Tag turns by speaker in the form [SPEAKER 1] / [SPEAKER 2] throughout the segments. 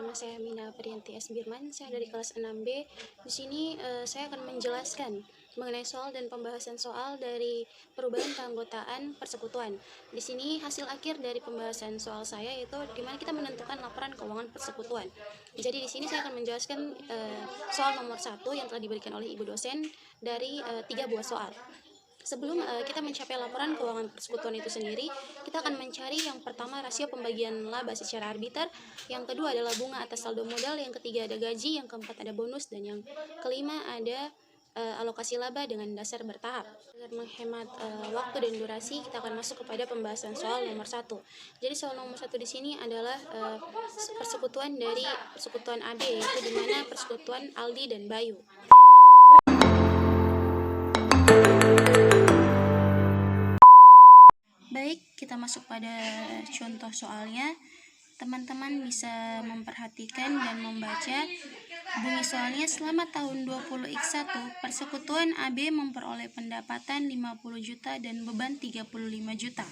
[SPEAKER 1] nama saya Mina Priyanti S. Birman, saya dari kelas 6B. Di sini saya akan menjelaskan mengenai soal dan pembahasan soal dari perubahan keanggotaan persekutuan. Di sini hasil akhir dari pembahasan soal saya yaitu di mana kita menentukan laporan keuangan persekutuan. Jadi di sini saya akan menjelaskan soal nomor 1 yang telah diberikan oleh Ibu dosen dari 3 buah soal. Sebelum kita mencapai laporan keuangan persekutuan itu sendiri, kita akan mencari yang pertama rasio pembagian laba secara arbiter, yang kedua adalah bunga atas saldo modal, yang ketiga ada gaji, yang keempat ada bonus, dan yang kelima ada alokasi laba dengan dasar bertahap. Agar menghemat waktu dan durasi, kita akan masuk kepada pembahasan soal nomor 1. Jadi soal nomor 1 di sini adalah persekutuan dari persekutuan AB, yaitu di mana persekutuan Aldi dan Bayu. Baik, kita masuk pada contoh soalnya. Teman-teman bisa memperhatikan dan membaca bunyi soalnya. Selama tahun 20X1, persekutuan AB memperoleh pendapatan 50 juta dan beban 35 juta,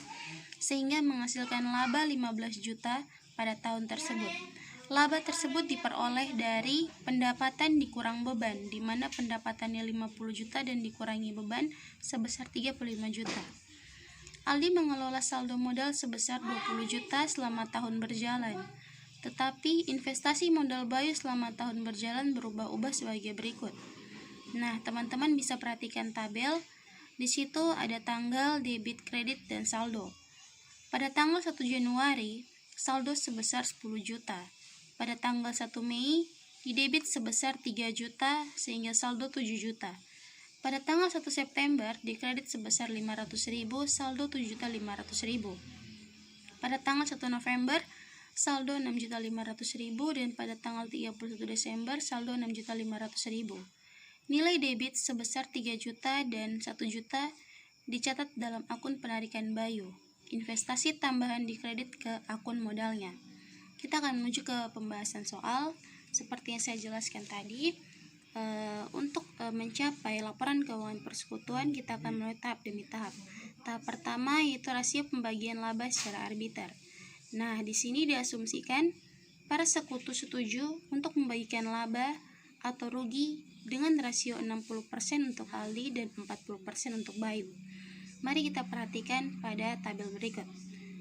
[SPEAKER 1] sehingga menghasilkan laba 15 juta pada tahun tersebut. Laba tersebut diperoleh dari pendapatan dikurang beban, di mana pendapatannya 50 juta dan dikurangi beban sebesar 35 juta. Aldi mengelola saldo modal sebesar 20 juta selama tahun berjalan. Tetapi investasi modal Bayu selama tahun berjalan berubah-ubah sebagai berikut. Nah, teman-teman bisa perhatikan tabel. Di situ ada tanggal, debit, kredit, dan saldo. Pada tanggal 1 Januari, saldo sebesar 10 juta. Pada tanggal 1 Mei, didebit sebesar 3 juta sehingga saldo 7 juta. Pada tanggal 1 September, dikredit sebesar 500.000, saldo 7.500.000. Pada tanggal 1 November, saldo 6.500.000, dan pada tanggal 31 Desember, saldo 6.500.000. Nilai debit sebesar 3 juta dan 1 juta dicatat dalam akun penarikan Bayu. Investasi tambahan dikredit ke akun modalnya. Kita akan menuju ke pembahasan soal. Seperti yang saya jelaskan tadi, untuk mencapai laporan keuangan persekutuan, kita akan melalui tahap demi tahap. Tahap pertama yaitu rasio pembagian laba secara arbiter. Nah, di sini diasumsikan para sekutu setuju untuk membagikan laba atau rugi dengan rasio 60% untuk Aldi dan 40% untuk Bayu. Mari kita perhatikan pada tabel berikut.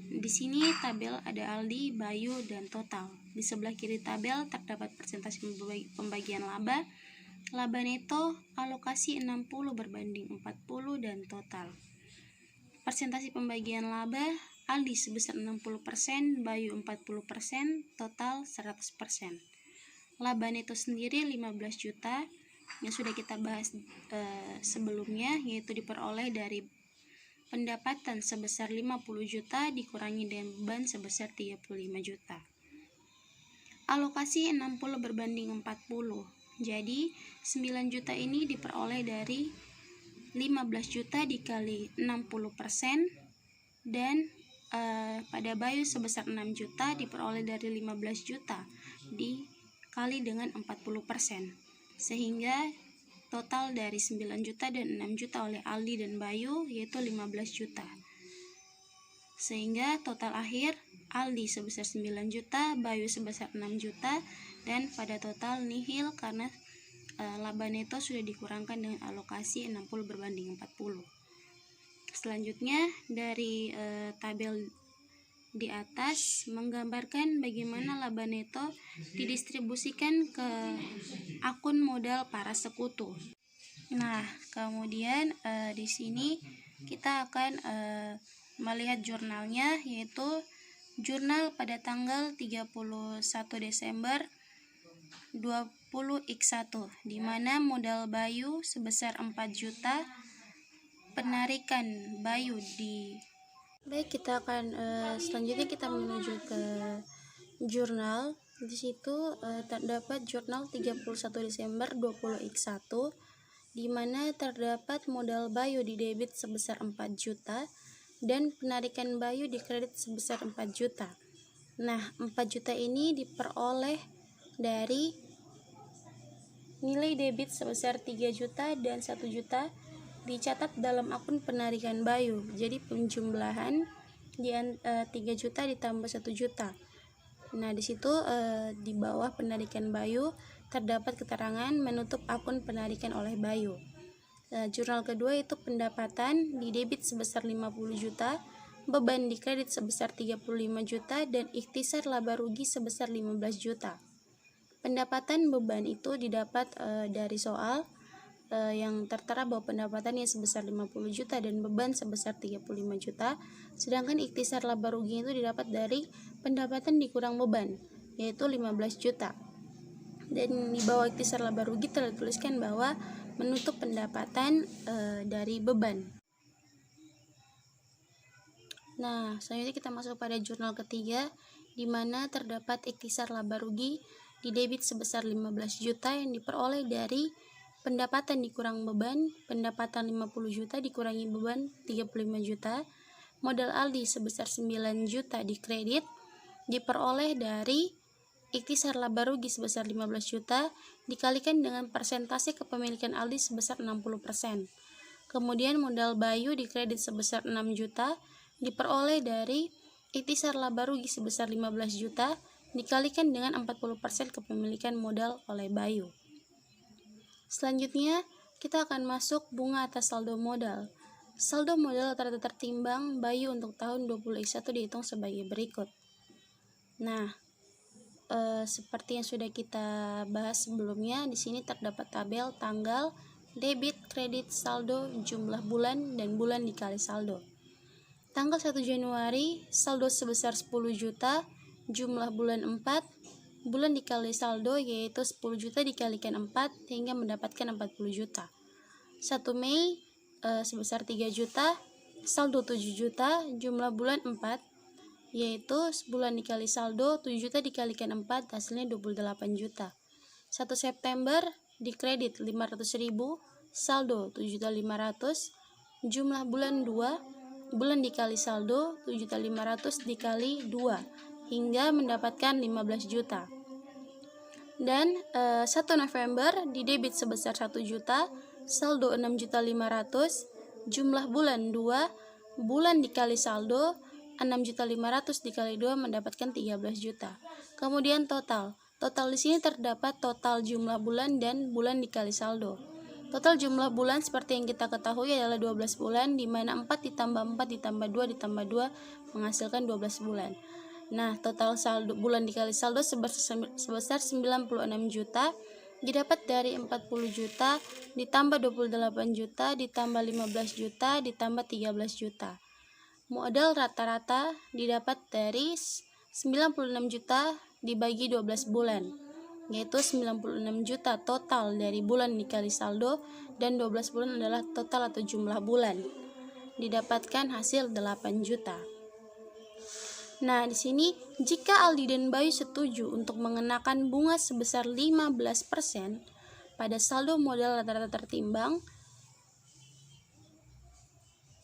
[SPEAKER 1] Di sini tabel ada Aldi, Bayu, dan total. Di sebelah kiri tabel terdapat persentase pembagian laba. Laba neto alokasi 60 berbanding 40 dan total. Persentase pembagian laba Aldi sebesar 60%, Bayu 40%, total 100%. Laba neto sendiri 15 juta yang sudah kita bahas sebelumnya, yaitu diperoleh dari pendapatan sebesar 50 juta dikurangi dengan beban sebesar 35 juta. Alokasi 60 berbanding 40. Jadi 9 juta ini diperoleh dari 15 juta dikali 60%, dan pada Bayu sebesar 6 juta diperoleh dari 15 juta dikali dengan 40%, sehingga total dari 9 juta dan 6 juta oleh Aldi dan Bayu yaitu 15 juta. Sehingga total akhir Aldi sebesar 9 juta, Bayu sebesar 6 juta, dan pada total nihil karena laba neto sudah dikurangkan dengan alokasi 60 berbanding 40. Selanjutnya dari tabel di atas menggambarkan bagaimana laba neto didistribusikan ke akun modal para sekutu. Nah, kemudian di sini kita akan melihat jurnalnya, yaitu jurnal pada tanggal 31 Desember 20X1, di mana modal Bayu sebesar 4 juta, penarikan Bayu di... Baik, kita akan selanjutnya kita menuju ke jurnal. Di situ terdapat jurnal 31 Desember 20X1, di mana terdapat modal Bayu di debit sebesar 4 juta dan penarikan Bayu di kredit sebesar 4 juta. Nah, 4 juta ini diperoleh dari nilai debit sebesar 3 juta dan 1 juta dicatat dalam akun penarikan Bayu. Jadi penjumlahan 3 juta ditambah 1 juta. Nah, di situ di bawah penarikan Bayu terdapat keterangan menutup akun penarikan oleh Bayu. Jurnal kedua itu pendapatan di debit sebesar 50 juta, beban di kredit sebesar 35 juta, dan ikhtisar laba rugi sebesar 15 juta. Pendapatan beban itu didapat dari soal yang tertera bahwa pendapatannya sebesar 50 juta dan beban sebesar 35 juta, sedangkan ikhtisar laba rugi itu didapat dari pendapatan dikurang beban, yaitu 15 juta. Dan di bawah ikhtisar laba rugi tertuliskan bahwa menutup pendapatan dari beban. Nah, selanjutnya kita masuk pada jurnal ketiga, di mana terdapat ikhtisar laba rugi di debit sebesar 15 juta yang diperoleh dari pendapatan dikurang beban, pendapatan 50 juta dikurangi beban 35 juta, modal Aldi sebesar 9 juta di kredit, diperoleh dari ikhtisar laba rugi sebesar 15 juta dikalikan dengan persentase kepemilikan Aldi sebesar 60%. Kemudian modal Bayu di kredit sebesar 6 juta diperoleh dari ikhtisar laba rugi sebesar 15 juta dikalikan dengan 40% kepemilikan modal oleh Bayu. Selanjutnya, kita akan masuk bunga atas saldo modal. Saldo modal rata-rata tertimbang Bayu untuk tahun 2021 dihitung sebagai berikut. Nah, seperti yang sudah kita bahas sebelumnya, di sini terdapat tabel tanggal, debit, kredit, saldo, jumlah bulan, dan bulan dikali saldo. Tanggal 1 Januari, saldo sebesar 10 juta, jumlah bulan 4, bulan dikali saldo yaitu 10 juta dikalikan 4 hingga mendapatkan 40 juta. 1 Mei sebesar 3 juta, saldo 7 juta, jumlah bulan 4 yaitu bulan dikali saldo 7 juta dikalikan 4 hasilnya 28 juta. 1 September dikredit 500.000, saldo 7.500.000, jumlah bulan 2, bulan dikali saldo 7.500.000 dikali 2 hingga mendapatkan 15 juta. Dan 1 November di debit sebesar 1 juta, saldo 6.500.000, jumlah bulan 2, bulan dikali saldo 6.500.000 dikali 2 mendapatkan 13 juta. Kemudian total di sini terdapat total jumlah bulan dan bulan dikali saldo. Total jumlah bulan seperti yang kita ketahui adalah 12 bulan, di mana 4 ditambah 4 ditambah 2 ditambah 2 menghasilkan 12 bulan. Nah, total saldo bulan dikali saldo sebesar 96 juta didapat dari 40 juta ditambah 28 juta ditambah 15 juta ditambah 13 juta. Modal rata-rata didapat dari 96 juta dibagi 12 bulan, yaitu 96 juta total dari bulan dikali saldo dan 12 bulan adalah total atau jumlah bulan. Didapatkan hasil 8 juta. Nah, di sini jika Aldi dan Bayu setuju untuk mengenakan bunga sebesar 15% pada saldo modal rata-rata tertimbang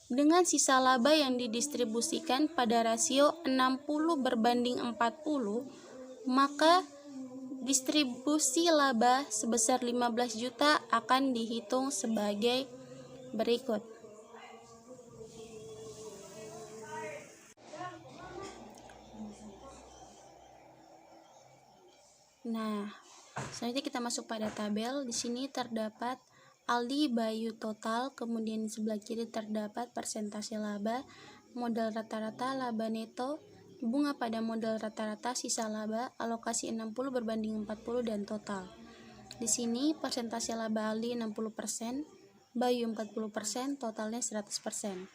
[SPEAKER 1] dengan sisa laba yang didistribusikan pada rasio 60/40, maka distribusi laba sebesar 15 juta akan dihitung sebagai berikut. Nah, selanjutnya kita masuk pada tabel. Di sini terdapat Aldi, Bayu total, kemudian di sebelah kiri terdapat persentase laba, modal rata-rata, laba neto, bunga pada modal rata-rata, sisa laba, alokasi 60/40 dan total. Di sini persentase laba Aldi 60%, Bayu 40%, totalnya 100%.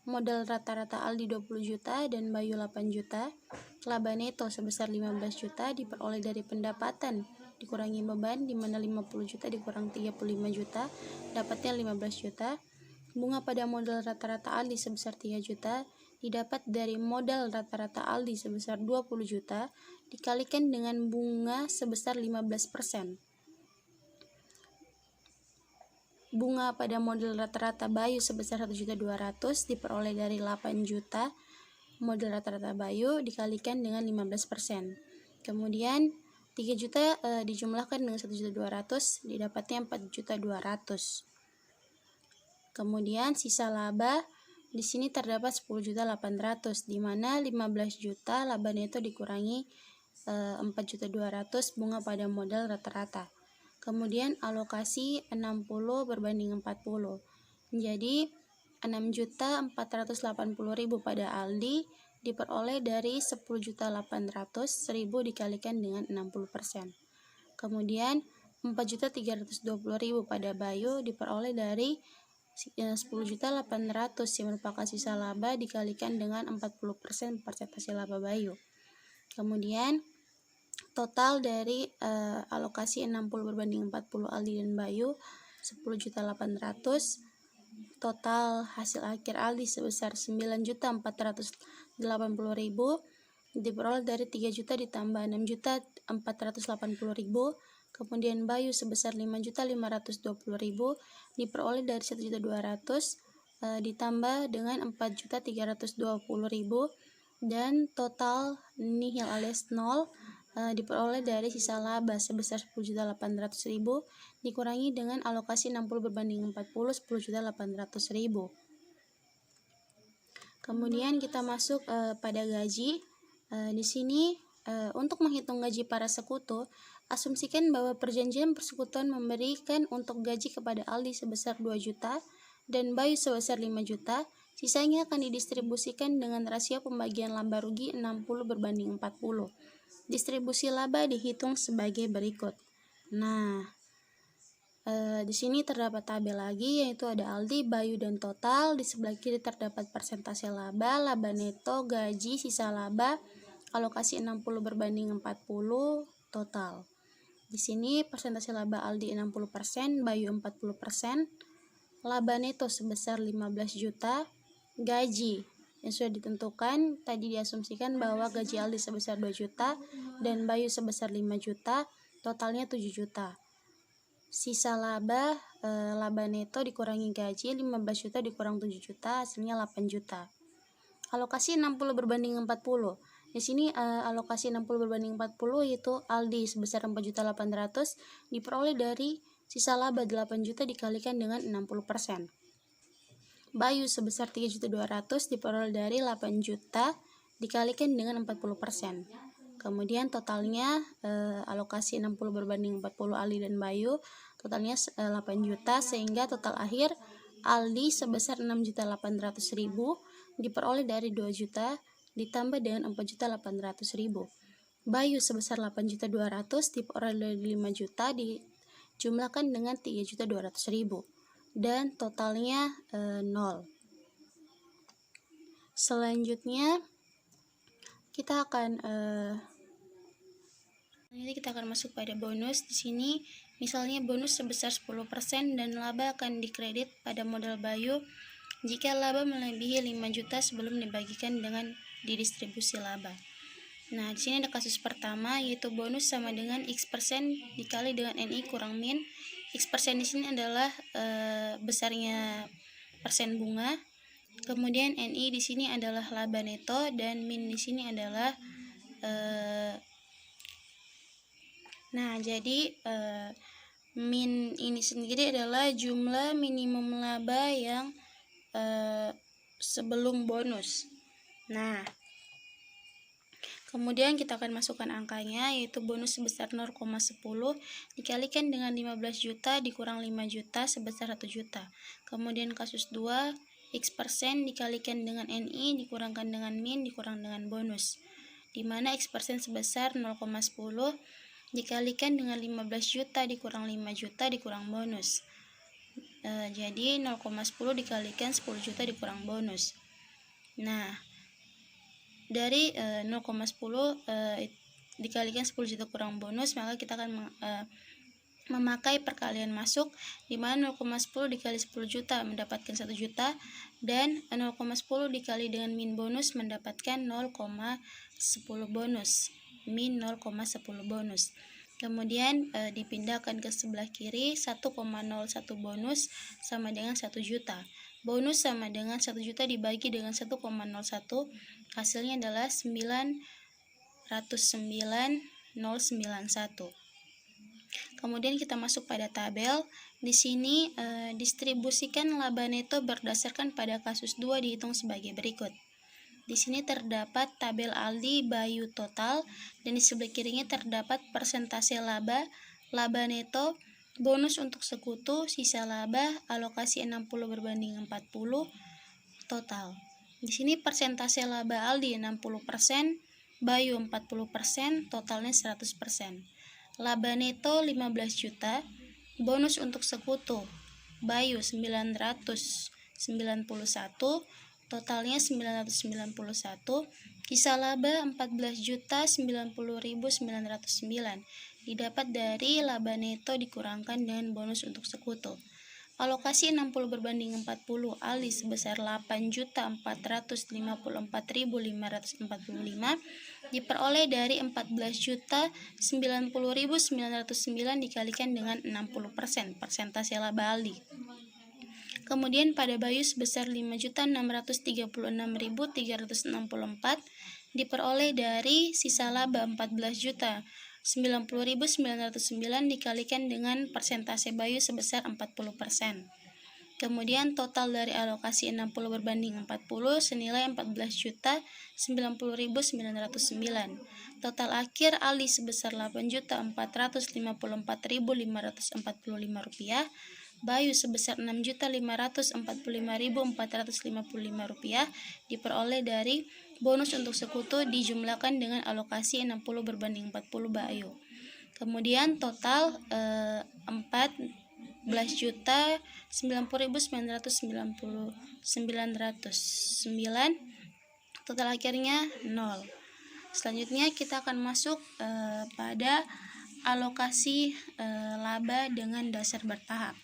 [SPEAKER 1] Modal rata-rata Aldi 20 juta dan Bayu 8 juta. Laba neto sebesar 15 juta diperoleh dari pendapatan dikurangi beban, di mana 50 juta dikurang 35 juta dapatnya 15 juta. Bunga pada modal rata-rata Aldi sebesar 3 juta didapat dari modal rata-rata Aldi sebesar 20 juta dikalikan dengan bunga sebesar 15%. Bunga pada modal rata-rata Bayu sebesar 1.200.000 diperoleh dari 8 juta modal rata-rata Bayu dikalikan dengan 15%. Kemudian 3 juta dijumlahkan dengan 1.200.000 didapatnya 4.200.000. Kemudian sisa laba di sini terdapat 10.800.000, di mana 15 juta laba neto dikurangi 4.200.000 bunga pada modal rata-rata. Kemudian alokasi 60 berbanding 40. Jadi 6.480.000 pada Aldi diperoleh dari 10.800.000 dikalikan dengan 60%. Kemudian 4.320.000 pada Bayu diperoleh dari 10.800.000 yang merupakan sisa laba dikalikan dengan 40% persentase laba Bayu. Kemudian total dari alokasi 60 berbanding 40 Aldi dan Bayu 10.800.000. Total hasil akhir Aldi sebesar 9.480.000 diperoleh dari 3 juta ditambah 6.480.000. Kemudian Bayu sebesar 5.520.000 diperoleh dari 1.200.000 ditambah dengan 4.320.000, dan total nihil alias 0 diperoleh dari sisa laba sebesar 10.800.000 dikurangi dengan alokasi 60 berbanding 40 10.800.000. Kemudian kita masuk pada gaji. Di sini untuk menghitung gaji para sekutu, asumsikan bahwa perjanjian persekutuan memberikan untuk gaji kepada Aldi sebesar 2 juta dan Bayu sebesar 5 juta. Sisanya akan didistribusikan dengan rasio pembagian laba rugi 60 berbanding 40. Distribusi laba dihitung sebagai berikut. Nah, di sini terdapat tabel lagi, yaitu ada Aldi, Bayu, dan total. Di sebelah kiri terdapat persentase laba, laba neto, gaji, sisa laba, alokasi 60 berbanding 40, total. Di sini persentase laba Aldi 60%, Bayu 40%, laba neto sebesar 15 juta, gaji yang sudah ditentukan tadi diasumsikan bahwa gaji Aldi sebesar 2 juta dan Bayu sebesar 5 juta, totalnya 7 juta. Sisa laba, laba neto dikurangi gaji 15 juta dikurang 7 juta, hasilnya 8 juta. Alokasi 60 berbanding 40. Di sini alokasi 60 berbanding 40 yaitu Aldi sebesar 4.800.000 diperoleh dari sisa laba 8 juta dikalikan dengan 60%. Bayu sebesar 3.200.000 diperoleh dari 8 juta dikalikan dengan 40%. Kemudian totalnya alokasi 60 berbanding 40 Aldi dan Bayu, totalnya 8 juta, sehingga total akhir Aldi sebesar 6.800.000 diperoleh dari 2 juta ditambah dengan 4.800.000. Bayu sebesar 8.200.000 diperoleh dari 5 juta dijumlahkan dengan 3.200.000 dan totalnya 0. Selanjutnya kita akan masuk pada bonus. Di sini misalnya bonus sebesar 10% dan laba akan dikredit pada modal Bayu jika laba melebihi 5 juta sebelum dibagikan dengan didistribusi laba. Nah, di sini ada kasus pertama, yaitu bonus sama dengan X% dikali dengan NI kurang min. X% di sini adalah besarnya persen bunga. Kemudian NI di sini adalah laba neto dan min di sini adalah jadi min ini sendiri adalah jumlah minimum laba yang sebelum bonus. Nah, kemudian kita akan masukkan angkanya, yaitu bonus sebesar 0,10 dikalikan dengan 15 juta dikurang 5 juta sebesar 1 juta. Kemudian kasus 2, X% dikalikan dengan NI dikurangkan dengan min dikurang dengan bonus, di mana X% sebesar 0,10 dikalikan dengan 15 juta dikurang 5 juta dikurang bonus. Jadi 0,10 dikalikan 10 juta dikurang bonus. Nah, dari 0,10 dikalikan 10 juta kurang bonus, maka kita akan memakai perkalian masuk, di mana 0,10 dikali 10 juta mendapatkan 1 juta dan 0,10 dikali dengan min bonus mendapatkan 0,10 bonus, min 0,10 bonus. Kemudian dipindahkan ke sebelah kiri, 1,01 bonus sama dengan 1 juta. Bonus sama dengan 1 juta dibagi dengan 1,01, hasilnya adalah 909.091. Kemudian kita masuk pada tabel. Di sini distribusikan laba neto berdasarkan pada kasus 2 dihitung sebagai berikut. Di sini terdapat tabel Aldi, Bayu total, dan di sebelah kirinya terdapat persentase laba, laba neto, bonus untuk sekutu, sisa laba, alokasi 60 berbanding 40, total. Di sini persentase laba Aldi 60%, Bayu 40%, totalnya 100%. Laba neto 15 juta, bonus untuk sekutu, Bayu 991, totalnya 991. Sisa laba 14.090.909 didapat dari laba neto dikurangkan dengan bonus untuk sekutu. Alokasi 60 berbanding 40 Aldi sebesar 8.454.545 diperoleh dari 14.090.909 dikalikan dengan 60%, persentase laba Aldi. Kemudian pada Bayu sebesar 5.636.364 diperoleh dari sisa laba 14.090.909 dikalikan dengan persentase Bayu sebesar 40%. Kemudian total dari alokasi 60 berbanding 40 senilai 14.090.909. Total akhir Aldi sebesar 8.454.545 rupiah. Bayu sebesar 6.545.455 rupiah diperoleh dari bonus untuk sekutu dijumlahkan dengan alokasi 60 berbanding 40 Bayu. Kemudian total 14.090.909, total akhirnya 0. Selanjutnya kita akan masuk pada alokasi laba dengan dasar bertahap.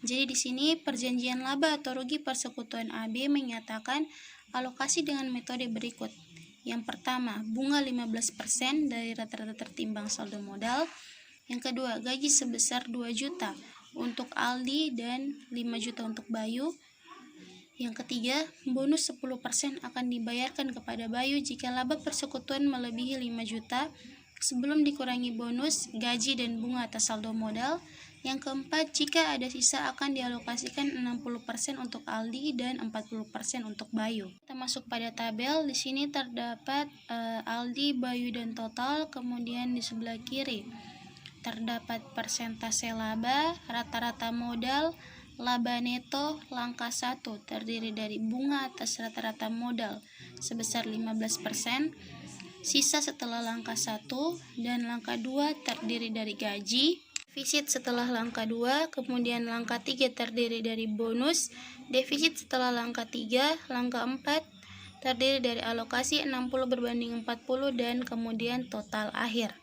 [SPEAKER 1] Jadi di sini perjanjian laba atau rugi persekutuan AB menyatakan alokasi dengan metode berikut. Yang pertama, bunga 15% dari rata-rata tertimbang saldo modal. Yang kedua, gaji sebesar 2 juta untuk Aldi dan 5 juta untuk Bayu. Yang ketiga, bonus 10% akan dibayarkan kepada Bayu jika laba persekutuan melebihi 5 juta sebelum dikurangi bonus, gaji, dan bunga atas saldo modal. Yang keempat, jika ada sisa akan dialokasikan 60% untuk Aldi dan 40% untuk Bayu. Kita masuk pada tabel. Di sini terdapat Aldi, Bayu, dan total. Kemudian di sebelah kiri terdapat persentase laba, rata-rata modal, laba neto, langkah 1 terdiri dari bunga atas rata-rata modal sebesar 15%, sisa setelah langkah 1, dan langkah 2 terdiri dari gaji, defisit setelah langkah 2, kemudian langkah 3 terdiri dari bonus, defisit setelah langkah 3, langkah 4 terdiri dari alokasi 60 berbanding 40, dan kemudian total akhir.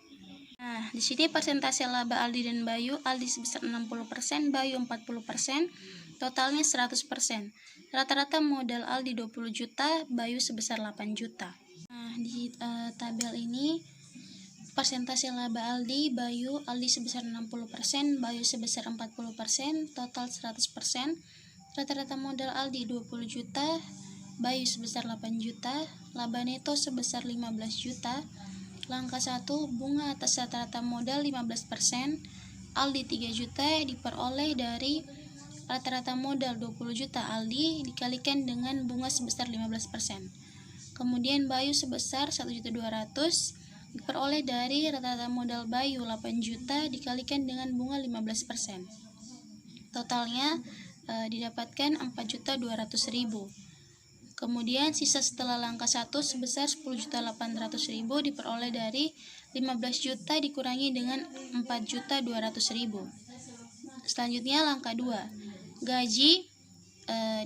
[SPEAKER 1] Nah, di sini persentase laba Aldi dan Bayu, Aldi sebesar 60%, Bayu 40%, totalnya 100%. Rata-rata modal Aldi 20 juta, Bayu sebesar 8 juta. Nah, di tabel ini persentase laba Aldi, Bayu, Aldi sebesar 60%, Bayu sebesar 40%, total 100%. Rata-rata modal Aldi 20 juta, Bayu sebesar 8 juta, laba neto sebesar 15 juta. Langkah 1, bunga atas rata-rata modal 15%, Aldi 3 juta diperoleh dari rata-rata modal 20 juta Aldi dikalikan dengan bunga sebesar 15%. Kemudian Bayu sebesar 1.200.000 diperoleh dari rata-rata modal Bayu 8 juta dikalikan dengan bunga 15%. Totalnya didapatkan 4.200.000. Kemudian sisa setelah langkah 1 sebesar 10.800.000 diperoleh dari 15 juta dikurangi dengan 4.200.000. Selanjutnya langkah 2. Gaji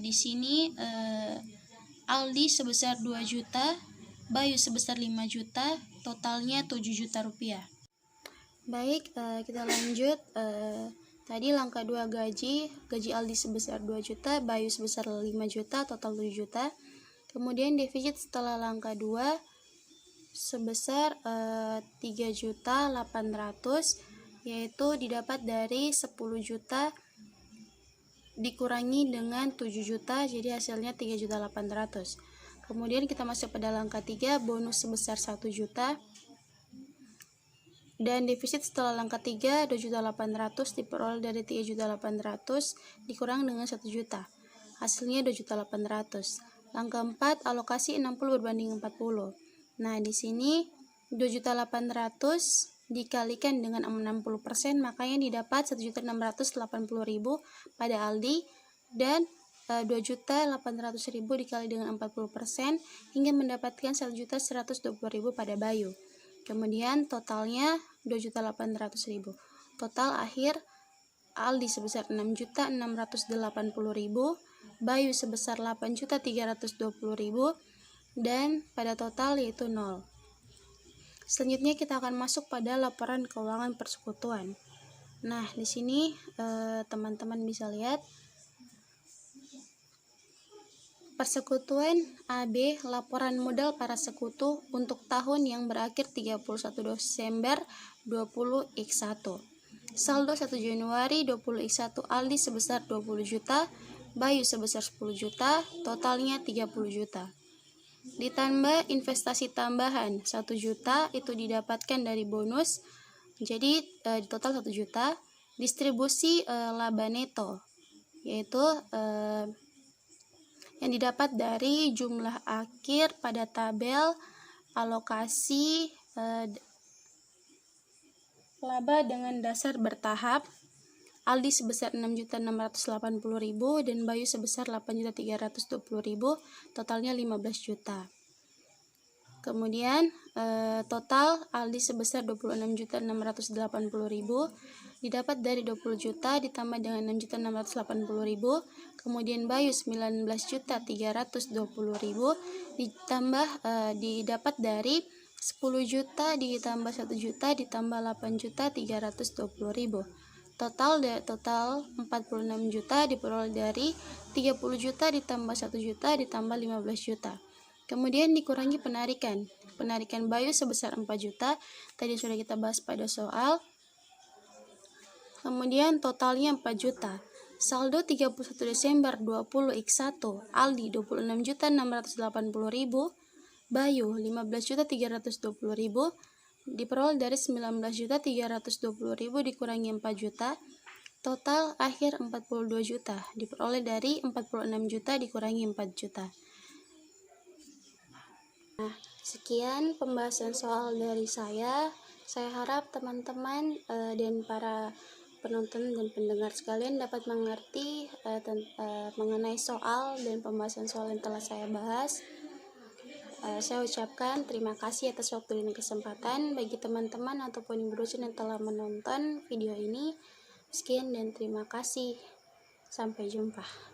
[SPEAKER 1] di sini Aldi sebesar 2 juta, Bayu sebesar 5 juta, totalnya 7 juta rupiah. Baik, kita lanjut. Tadi langkah 2 gaji Aldi sebesar 2 juta, Bayu sebesar 5 juta, total 7 juta. Kemudian defisit setelah langkah 2 sebesar 3.800.000, yaitu didapat dari 10 juta dikurangi dengan 7 juta, jadi hasilnya 3.800.000. Kemudian kita masuk pada langkah 3, bonus sebesar 1 juta. Dan defisit setelah langkah 3 2.800.000 diperoleh dari 3.800.000 dikurang dengan 1 juta. Hasilnya 2.800.000. Langkah 4, alokasi 60 berbanding 40. Nah, di sini 2.800.000 dikalikan dengan 60%, makanya didapat 1.680.000 pada Aldi, dan 2.800.000 dikali dengan 40% hingga mendapatkan 1.120.000 pada Bayu. Kemudian totalnya 2.800.000. Total akhir Aldi sebesar 6.680.000, Bayu sebesar 8.320.000, dan pada total yaitu 0. Selanjutnya kita akan masuk pada laporan keuangan persekutuan. Nah, di sini teman-teman bisa lihat Persekutuan AB laporan modal para sekutu untuk tahun yang berakhir 31 Desember 20X1. Saldo 1 Januari 20X1 Aldi sebesar 20 juta, Bayu sebesar 10 juta, totalnya 30 juta. Ditambah investasi tambahan 1 juta itu didapatkan dari bonus, jadi total 1 juta. Distribusi laba neto yaitu yang didapat dari jumlah akhir pada tabel alokasi laba dengan dasar bertahap. Aldi sebesar 6.680.000 dan Bayu sebesar 8.320.000, totalnya 15 juta. Kemudian total Aldi sebesar 26.680.000 didapat dari 20 juta ditambah dengan 6.680.000, kemudian Bayu 19.320.000 ditambah didapat dari 10 juta ditambah 1 juta ditambah 8.320.000. Total 46 juta diperoleh dari 30 juta ditambah 1 juta ditambah 15 juta. Kemudian dikurangi penarikan. Penarikan Bayu sebesar 4 juta. Tadi sudah kita bahas pada soal. Kemudian totalnya 4 juta. Saldo 31 Desember 20X1 Aldi 26.680.000, Bayu 15.320.000, diperoleh dari 19.320.000 dikurangi 4 juta, total akhir 42 juta, diperoleh dari 46 juta dikurangi 4 juta. Nah, sekian pembahasan soal dari saya. Saya harap teman-teman dan para penonton dan pendengar sekalian dapat mengerti mengenai soal dan pembahasan soal yang telah saya bahas. Saya ucapkan terima kasih atas waktu dan kesempatan bagi teman-teman ataupun ibu dosen yang telah menonton video ini. Sekian dan terima kasih. Sampai jumpa.